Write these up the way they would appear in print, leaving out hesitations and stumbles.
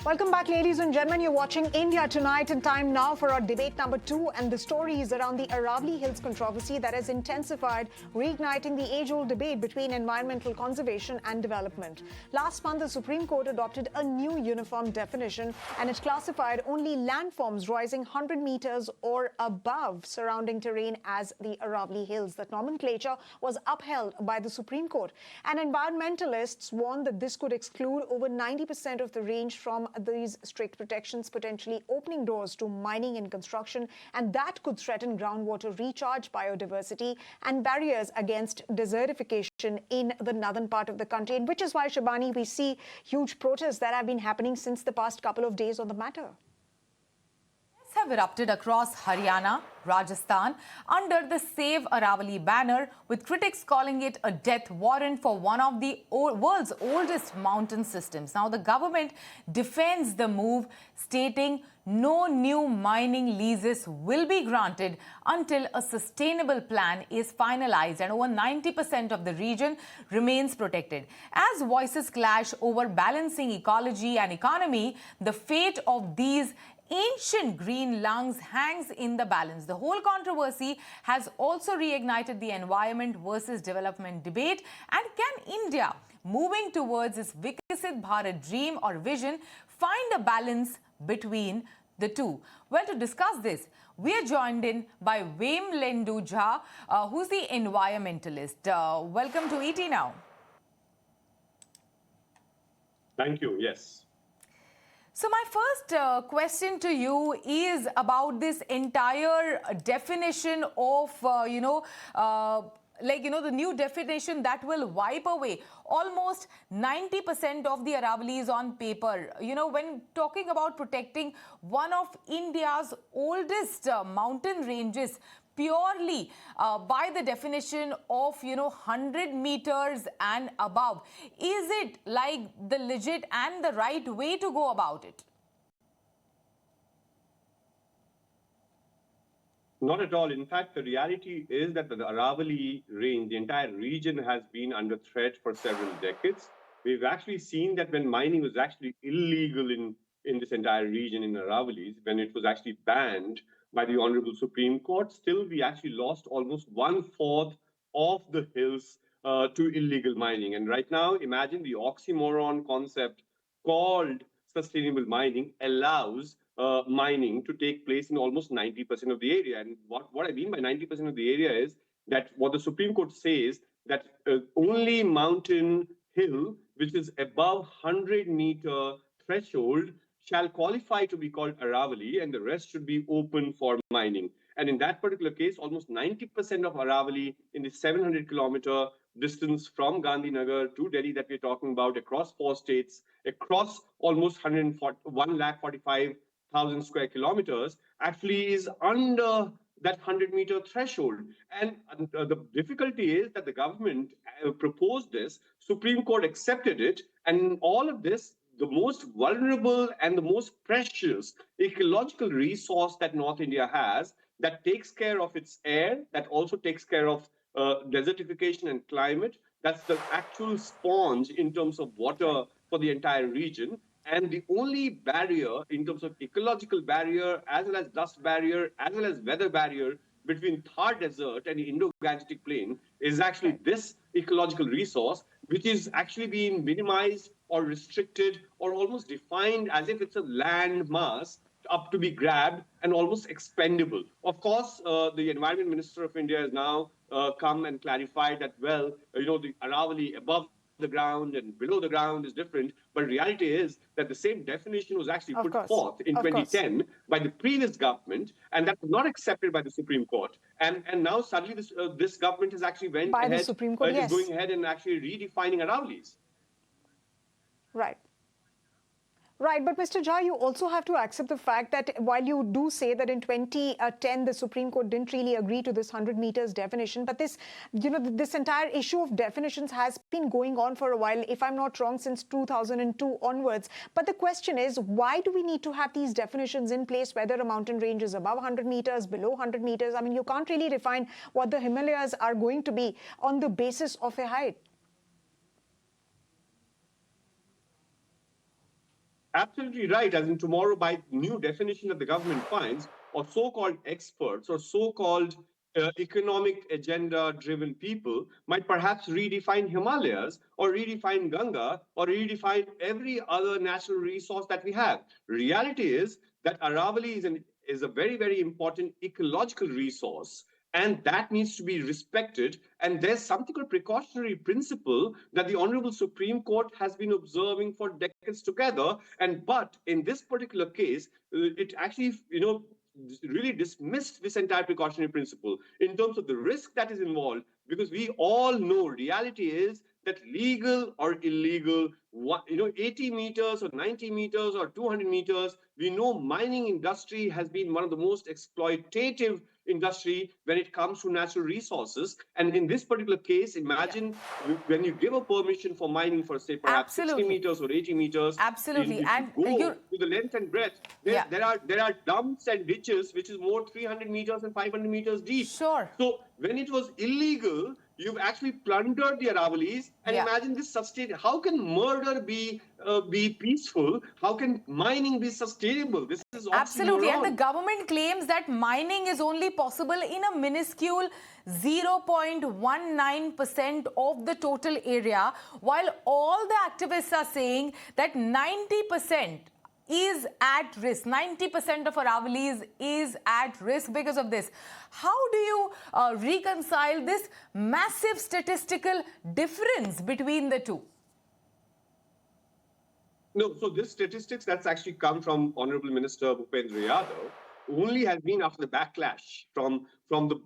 Welcome back, ladies and gentlemen. You're watching India Tonight, and time now for our debate number 2. And the story is around the Aravalli Hills controversy that has intensified, reigniting the age-old debate between environmental conservation and development. Last month, the Supreme Court adopted a new uniform definition, and it classified only landforms rising 100 meters or above surrounding terrain as the Aravalli Hills. That nomenclature was upheld by the Supreme Court. And environmentalists warned that this could exclude over 90% of the range from these strict protections, potentially opening doors to mining and construction, and that could threaten groundwater recharge, biodiversity, and barriers against desertification in the northern part of the country. And which is why, Shabani, we see huge protests that have been happening since the past couple of days on the matter. Have erupted across Haryana, Rajasthan under the Save Aravalli banner, with critics calling it a death warrant for one of the world's oldest mountain systems. Now, the government defends the move, stating no new mining leases will be granted until a sustainable plan is finalized and over 90% of the region remains protected. As voices clash over balancing ecology and economy, the fate of these ancient green lungs hangs in the balance. The whole controversy has also reignited the environment versus development debate. And can India, moving towards its Viksit Bharat dream or vision, find a balance between the two? Well, to discuss this, we are joined in by Vemlendu Jha, who's the environmentalist. Welcome to ET Now. Thank you. Yes. So my first question to you is about this entire definition of, the new definition that will wipe away almost 90% of the Aravallis on paper. When talking about protecting one of India's oldest mountain ranges, purely by the definition of 100 meters and above, is it like the legit and the right way to go about it? Not at all. In fact, the reality is that the Aravalli range, the entire region, has been under threat for several decades. We've actually seen that when mining was actually illegal in this entire region in Aravallis, when it was actually banned by the Honorable Supreme Court, still we actually lost almost 1/4 of the hills to illegal mining. And right now, imagine the oxymoron concept called sustainable mining allows mining to take place in almost 90% of the area. And what I mean by 90% of the area is that what the Supreme Court says, that only mountain hill which is above 100-meter threshold shall qualify to be called Aravalli, and the rest should be open for mining. And in that particular case, almost 90% of Aravalli in the 700-kilometer distance from Gandhinagar to Delhi that we're talking about, across 4 states, across almost 1,45,000 square kilometers, actually is under that 100-meter threshold. And the difficulty is that the government proposed this, Supreme Court accepted it, and all of this, the most vulnerable and the most precious ecological resource that North India has, that takes care of its air, that also takes care of desertification and climate. That's the actual sponge in terms of water for the entire region. And the only barrier in terms of ecological barrier, as well as dust barrier, as well as weather barrier between Thar Desert and the Indo-Gangetic Plain is actually this ecological resource, which is actually being minimized or restricted or almost defined as if it's a land mass up to be grabbed and almost expendable. Of course, the Environment Minister of India has now come and clarified that, well, the Aravalli above the ground and below the ground is different. But reality is that the same definition was actually put forth in 2010 by the previous government, and that was not accepted by the Supreme Court. And now suddenly this government has actually went by ahead, the Supreme Court, is going ahead and actually redefining Aravallis. Right. Right, but Mr. Jha, you also have to accept the fact that while you do say that in 2010 the Supreme Court didn't really agree to this 100 meters definition, but this, this entire issue of definitions has been going on for a while, if I'm not wrong, since 2002 onwards. But the question is, why do we need to have these definitions in place, whether a mountain range is above 100 meters, below 100 meters? I mean, you can't really define what the Himalayas are going to be on the basis of a height. Absolutely right. As in tomorrow, by new definition that the government finds, or so-called experts or so-called economic agenda-driven people might perhaps redefine Himalayas or redefine Ganga or redefine every other natural resource that we have. Reality is that Aravalli is a very, very important ecological resource, and that needs to be respected. And there's something called precautionary principle that the Honorable Supreme Court has been observing for decades together. And but in this particular case, it actually, really dismissed this entire precautionary principle in terms of the risk that is involved, because we all know reality is that legal or illegal, 80 meters or 90 meters or 200 meters, we know mining industry has been one of the most exploitative industry when it comes to natural resources. And in this particular case, imagine when you give a permission for mining for, say, perhaps 60 meters or 80 meters. Absolutely. If you go to the length and breadth, there are dumps and ditches which is more 300 meters and 500 meters deep. Sure. So when it was illegal, you've actually plundered the Aravallis, and imagine this sustain. How can murder be peaceful? How can mining be sustainable? This is absolutely, and the government claims that mining is only possible in a minuscule 0.19% of the total area, while all the activists are saying that 90% is at risk. 90% of Aravallis is at risk because of this. How do you reconcile this massive statistical difference between the two? No, so this statistics that's actually come from Honorable Minister Bhupendra Yadav only has been after the backlash from the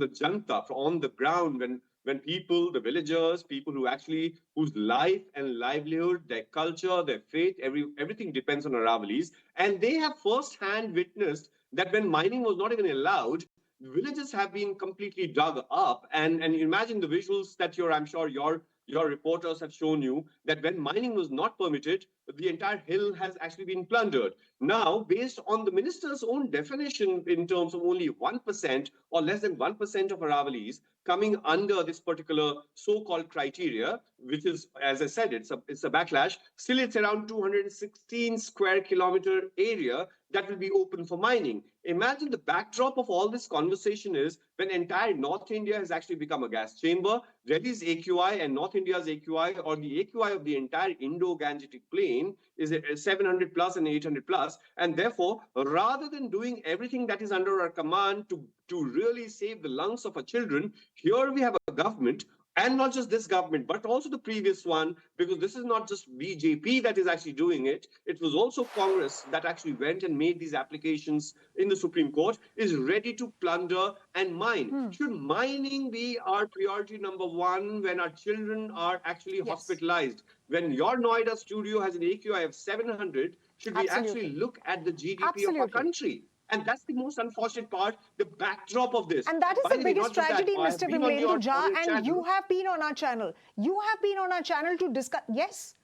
Janta, on the ground, when people, the villagers, people whose life and livelihood, their culture, their faith, everything depends on Aravallis, and they have first-hand witnessed that when mining was not even allowed, villages have been completely dug up, and imagine the visuals that I'm sure your reporters have shown you, that when mining was not permitted, the entire hill has actually been plundered. Now, based on the minister's own definition in terms of only 1% or less than 1% of Aravallis coming under this particular so-called criteria, which is, as I said, it's a backlash, still it's around 216 square kilometer area that will be open for mining. Imagine the backdrop of all this conversation is when entire North India has actually become a gas chamber. Delhi's AQI and North India's AQI, or the AQI of the entire Indo-Gangetic plain, is 700 plus and 800 plus. And therefore, rather than doing everything that is under our command to really save the lungs of our children, here we have a government, and not just this government, but also the previous one, because this is not just BJP that is actually doing it. It was also Congress that actually went and made these applications in the Supreme Court, is ready to plunder and mine. Should mining be our priority number one when our children are actually hospitalized? When your Noida studio has an AQI of 700, should we actually look at the GDP of our country? And that's the most unfortunate part, the backdrop of this. And that is the biggest tragedy, Mr. Vimlendu Jha, and you have been on our channel. You have been on our channel to discuss, yes?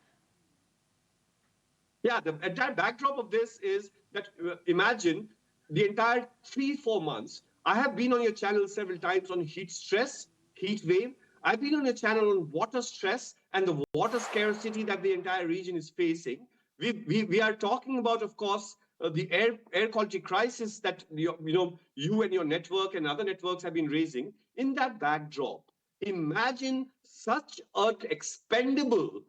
Yeah, the entire backdrop of this is that imagine the entire 3-4 months. I have been on your channel several times on heat stress, heat wave. I've been on your channel on water stress and the water scarcity that the entire region is facing. We are talking about, of course, the air quality crisis that you and your network and other networks have been raising. In that backdrop, imagine such an expendable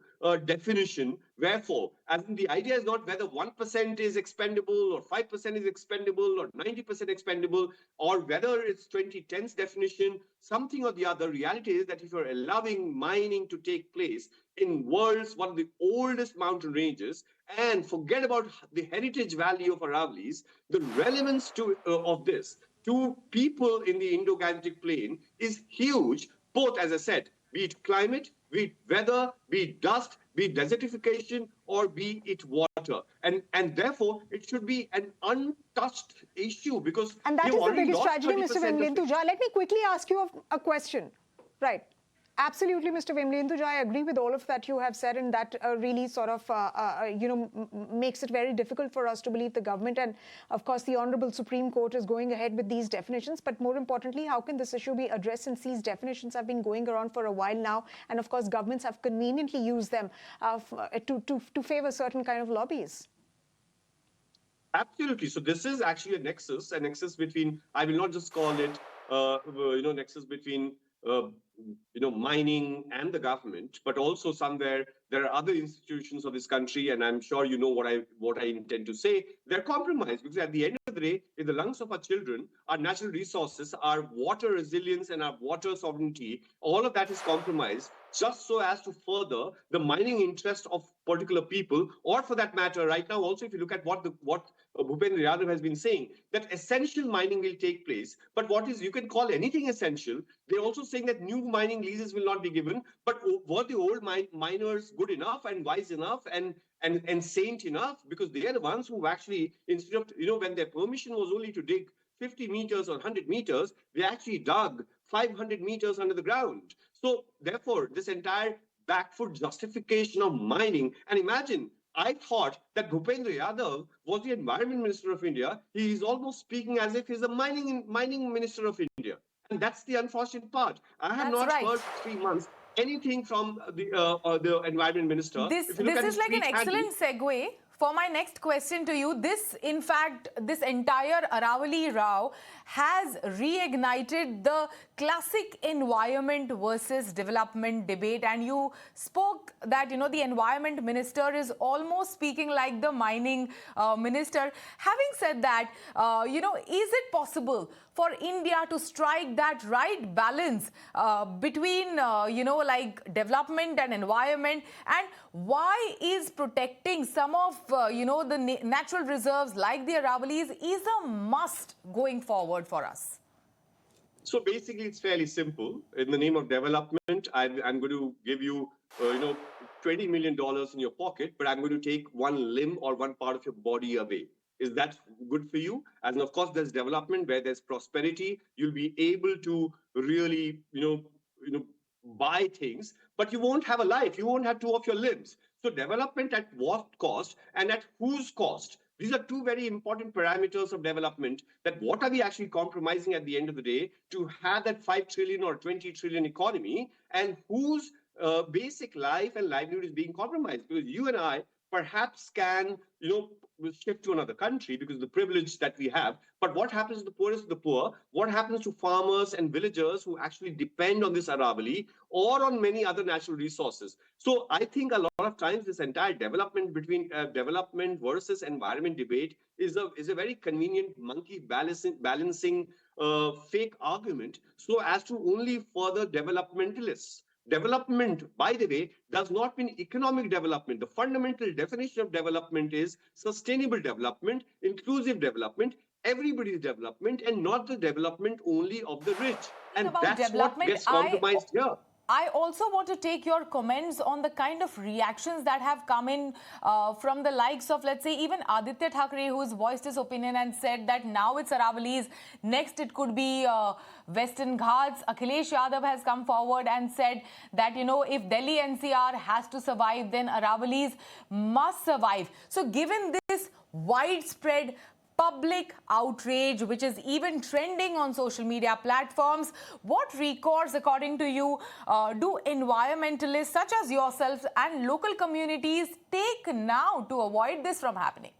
definition. Wherefore, as in the idea is not whether 1% is expendable or 5% is expendable or 90% expendable, or whether it's 2010's definition, something or the other. Reality is that if you're allowing mining to take place in world's one of the oldest mountain ranges, and forget about the heritage value of Aravallis, the relevance of this to people in the Indo-Gangetic plain is huge, both, as I said, be it climate, be it weather, be it dust, be it desertification, or be it water. And therefore, it should be an untouched issue, because... And that is the biggest tragedy, Mr. Vimlendu Jha. Let me quickly ask you a question. Right. Absolutely, Mr. Vimlendu Jha, I agree with all of that you have said, and that really sort of, makes it very difficult for us to believe the government. And of course, the Honorable Supreme Court is going ahead with these definitions. But more importantly, how can this issue be addressed, since these definitions have been going around for a while now? And of course, governments have conveniently used them to favor certain kind of lobbies. Absolutely. So this is actually a nexus between, I will not just call it, nexus between, uh, mining and the government, but also somewhere there are other institutions of this country, and I'm sure you know what I intend to say. They're compromised because at the end of the day, in the lungs of our children, our natural resources, our water resilience, and our water sovereignty, all of that is compromised just so as to further the mining interest of particular people, or for that matter, right now also, if you look at what Bhupendra Yadav has been saying, that essential mining will take place. But what is, you can call anything essential. They're also saying that new mining leases will not be given. But were the old miners good enough and wise enough and saint enough? Because they are the ones who actually, instead of, when their permission was only to dig 50 meters or 100 meters, they actually dug 500 meters under the ground. So, therefore, this entire backfoot justification of mining, and imagine, I thought that Bhupendra Yadav was the Environment Minister of India. He is almost speaking as if he's the mining Minister of India. And that's the unfortunate part. I have That's not right. heard for 3 months anything from the Environment Minister. This If you look this at is his like an tweet handle, excellent segue for my next question to you. This, in fact, this entire Aravalli row has reignited the classic environment versus development debate. And you spoke that, the environment minister is almost speaking like the mining minister. Having said that, is it possible for India to strike that right balance between, like development and environment? And why is protecting some of, the natural reserves like the Aravallis is a must going forward for us? so basically, it's fairly simple. In the name of development, I'm going to give you, $20 million in your pocket, but I'm going to take one limb or one part of your body away. Is that good for you? And of course, there's development where there's prosperity. You'll be able to really, buy things, but you won't have a life. You won't have two of your limbs. So development at what cost and at whose cost? These are two very important parameters of development. That what are we actually compromising at the end of the day to have that 5 trillion or 20 trillion economy, and whose basic life and livelihood is being compromised? Because you and I perhaps can, shift to another country because of the privilege that we have. But what happens to the poorest of the poor? What happens to farmers and villagers who actually depend on this Aravalli or on many other natural resources? So I think a lot of times this entire development between development versus environment debate is a very convenient monkey balancing fake argument so as to only further developmentalists. Development, by the way, does not mean economic development. The fundamental definition of development is sustainable development, inclusive development, everybody's development, and not the development only of the rich. And About that's what development, gets compromised here. I also want to take your comments on the kind of reactions that have come in from the likes of, let's say, even Aditya Thackeray, who's voiced his opinion and said that now it's Aravallis, next it could be Western Ghats. Akhilesh Yadav has come forward and said that, if Delhi NCR has to survive, then Aravallis must survive. So given this widespread public outrage, which is even trending on social media platforms, what recourse, according to you, do environmentalists such as yourselves and local communities take now to avoid this from happening?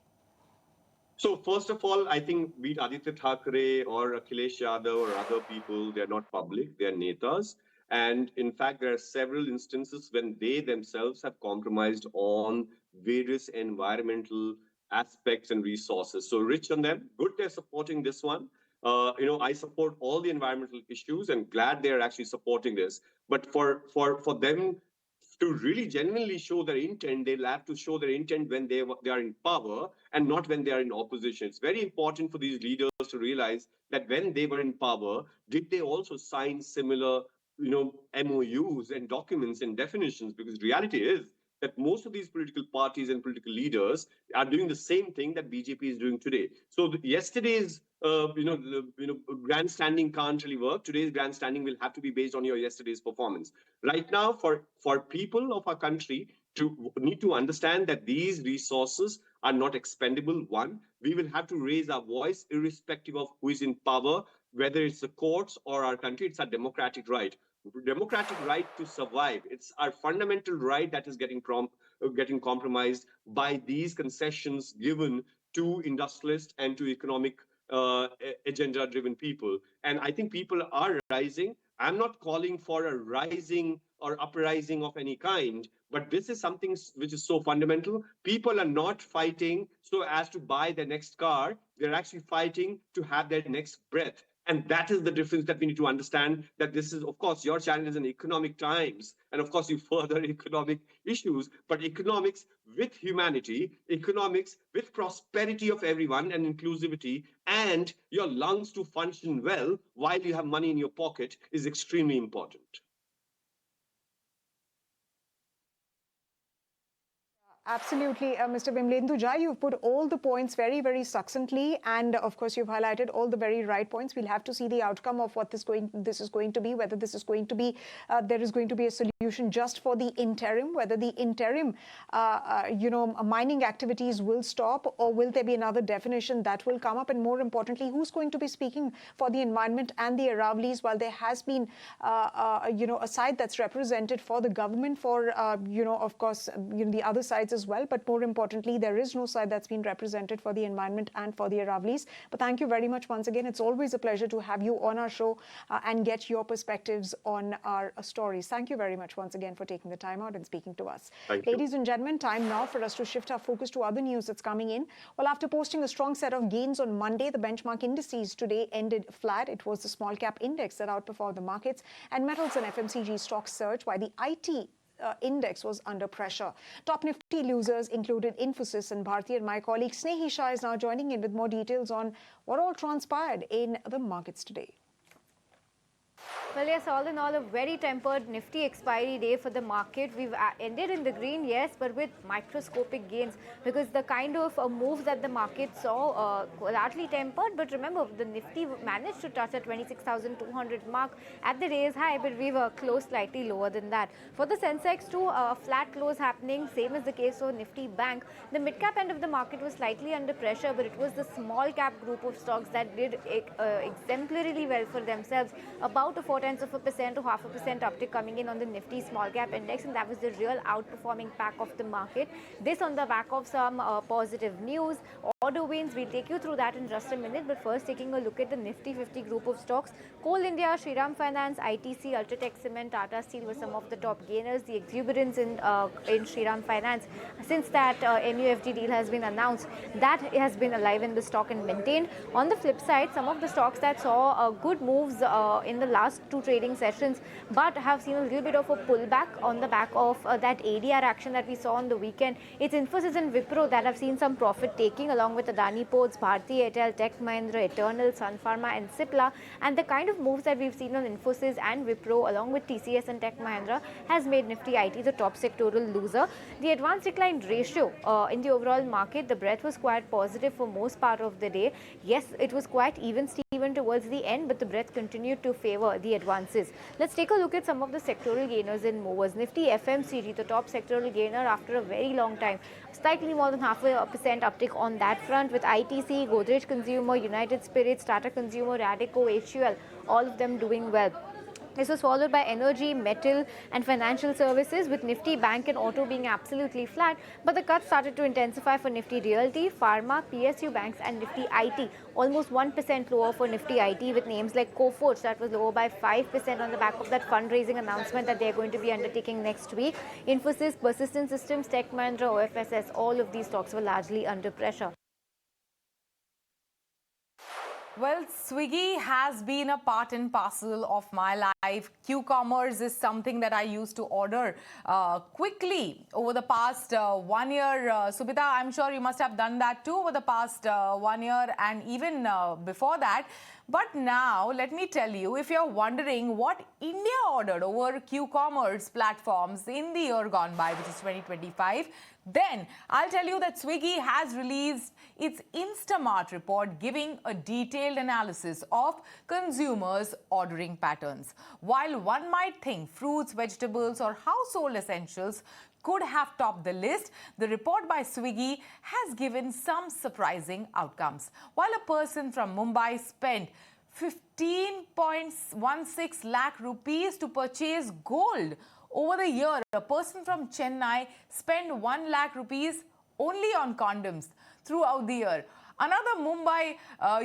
So first of all, I think be it Aditya Thackeray or Akhilesh Yadav or other people, they're not public, they're netas. And in fact, there are several instances when they themselves have compromised on various environmental aspects and resources. So rich on them, good they're supporting this one. I support all the environmental issues and glad they're actually supporting this. But for them to really genuinely show their intent, they'll have to show their intent when they are in power and not when they are in opposition. It's very important for these leaders to realize that when they were in power, did they also sign similar, MOUs and documents and definitions? Because reality is that most of these political parties and political leaders are doing the same thing that BJP is doing today. So yesterday's grandstanding can't really work. Today's grandstanding will have to be based on your yesterday's performance. Right now, for people of our country to need to understand that these resources are not expendable. One, we will have to raise our voice irrespective of who is in power, whether it's the courts or our country. It's our democratic right to survive. It's our fundamental right that is getting compromised by these concessions given to industrialists and to economic agenda-driven people. And I think people are rising. I'm not calling for a rising or uprising of any kind, but this is something which is so fundamental. People are not fighting so as to buy their next car. They're actually fighting to have their next breath. And that is the difference that we need to understand, that this is, of course, your channel is in economic times. And of course, you further economic issues, but economics with humanity, economics with prosperity of everyone and inclusivity, and your lungs to function well while you have money in your pocket is extremely important. Absolutely, Mr. Vimlendu Jha, you've put all the points very, very succinctly, and of course, you've highlighted all the very right points. We'll have to see the outcome of what this is going to be, whether this is going to be there is going to be a solution just for the interim, whether the interim, mining activities will stop, or will there be another definition that will come up, and more importantly, who's going to be speaking for the environment and the Aravallis, while there has been, a side that's represented for the government, for of course, the other sides as well, but more importantly, there is no side that's been represented for the environment and for the Aravallis. But thank you very much once again. It's always a pleasure to have you on our show and get your perspectives on our stories. Thank you very much once again for taking the time out and speaking to us. Ladies and gentlemen, time now for us to shift our focus to other news that's coming in. Well, after posting a strong set of gains on Monday, the benchmark indices today ended flat. It was the small cap index that outperformed the markets, and metals and FMCG stocks surged, while the IT index was under pressure. Top Nifty losers included Infosys and Bharti, and my colleague Snehi Shah is now joining in with more details on what all transpired in the markets today. Well, yes, all in all, a very tempered Nifty expiry day for the market. We've ended in the green, yes, but with microscopic gains, because the kind of moves that the market saw were largely tempered. But remember, the Nifty managed to touch the 26,200 mark at the day's high, but we were closed slightly lower than that. For the Sensex too, a flat close happening, same as the case for Nifty Bank. The mid-cap end of the market was slightly under pressure, but it was the small-cap group of stocks that did exemplarily well for themselves. About a 0.4% to 0.5% uptick coming in on the Nifty small cap index, and that was the real outperforming pack of the market. This on the back of some positive news, order wins. We'll take you through that in just a minute, but first taking a look at the Nifty 50 group of stocks. Coal India, Shriram Finance, ITC, Ultratech Cement, Tata Steel were some of the top gainers. The exuberance in Shriram Finance, since that MUFG deal has been announced, that has been alive in the stock and maintained. On the flip side, some of the stocks that saw good moves in the last two trading sessions, but have seen a little bit of a pullback on the back of that ADR action that we saw on the weekend. It's Infosys and Wipro that have seen some profit taking, along with Adani Ports, Bharti Airtel, Tech Mahindra, Eternal, Sun Pharma and Cipla. And the kind of moves that we've seen on Infosys and Wipro, along with TCS and Tech Mahindra, has made Nifty IT the top sectoral loser. The advance decline ratio in the overall market, the breadth was quite positive for most part of the day. Yes, it was quite even towards the end, but the breadth continued to favor the advances. Let's take a look at some of the sectoral gainers and movers. Nifty FMCG, the top sectoral gainer after a very long time. Slightly more than 0.5% uptick on that front, with ITC, Godrej Consumer, United Spirits, Tata Consumer, Radico, HUL, all of them doing well. This was followed by energy, metal and financial services, with Nifty Bank and Auto being absolutely flat, but the cuts started to intensify for Nifty Realty, Pharma, PSU Banks and Nifty IT. Almost 1% lower for Nifty IT, with names like Coforge that was lower by 5% on the back of that fundraising announcement that they're going to be undertaking next week. Infosys, Persistent Systems, Tech Mahindra, OFSS, all of these stocks were largely under pressure. Well, Swiggy has been a part and parcel of my life. Q-commerce is something that I used to order quickly over the past 1 year. Subita, I'm sure you must have done that too over the past 1 year and even before that. But now, let me tell you, if you're wondering what India ordered over Q-commerce platforms in the year gone by, which is 2025, then I'll tell you that Swiggy has released its Instamart report, giving a detailed analysis of consumers' ordering patterns. While one might think fruits, vegetables, or household essentials could have topped the list, the report by Swiggy has given some surprising outcomes. While a person from Mumbai spent 15.16 lakh rupees to purchase gold over the year, a person from Chennai spent 1 lakh rupees only on condoms. throughout the year. Another Mumbai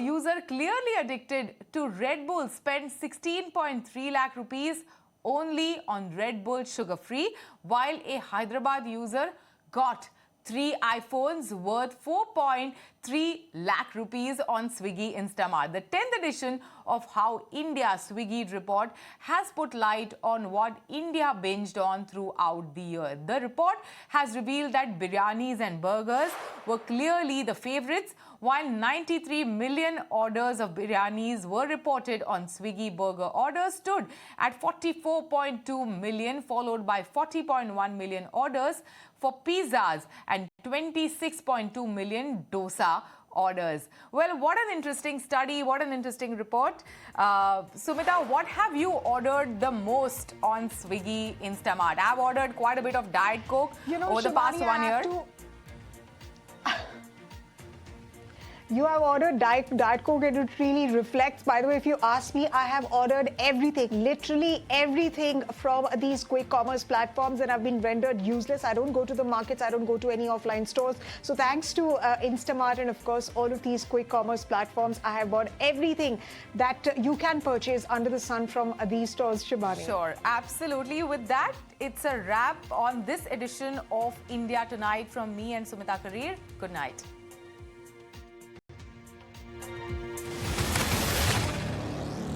user clearly addicted to Red Bull spent 16.3 lakh rupees only on Red Bull sugar-free, while a Hyderabad user got 3 iPhones worth 4.3 lakh rupees on Swiggy Instamart. The 10th edition of How India Swiggy report has put light on what India binged on throughout the year. The report has revealed that biryanis and burgers were clearly the favorites, while 93 million orders of biryanis were reported on Swiggy. Burger orders stood at 44.2 million, followed by 40.1 million orders for pizzas and 26.2 million dosa orders. Well, what an interesting study, what an interesting report. Sumita, what have you ordered the most on Swiggy Instamart? I've ordered quite a bit of Diet Coke over the past 1 year. You have ordered Diet Coke and it really reflects. By the way, if you ask me, I have ordered everything, literally everything from these quick commerce platforms and I've been rendered useless. I don't go to the markets. I don't go to any offline stores. So thanks to Instamart and of course all of these quick commerce platforms, I have bought everything that you can purchase under the sun from these stores, Shibani. Sure, absolutely. With that, it's a wrap on this edition of India Tonight from me and Sumita Karir. Good night.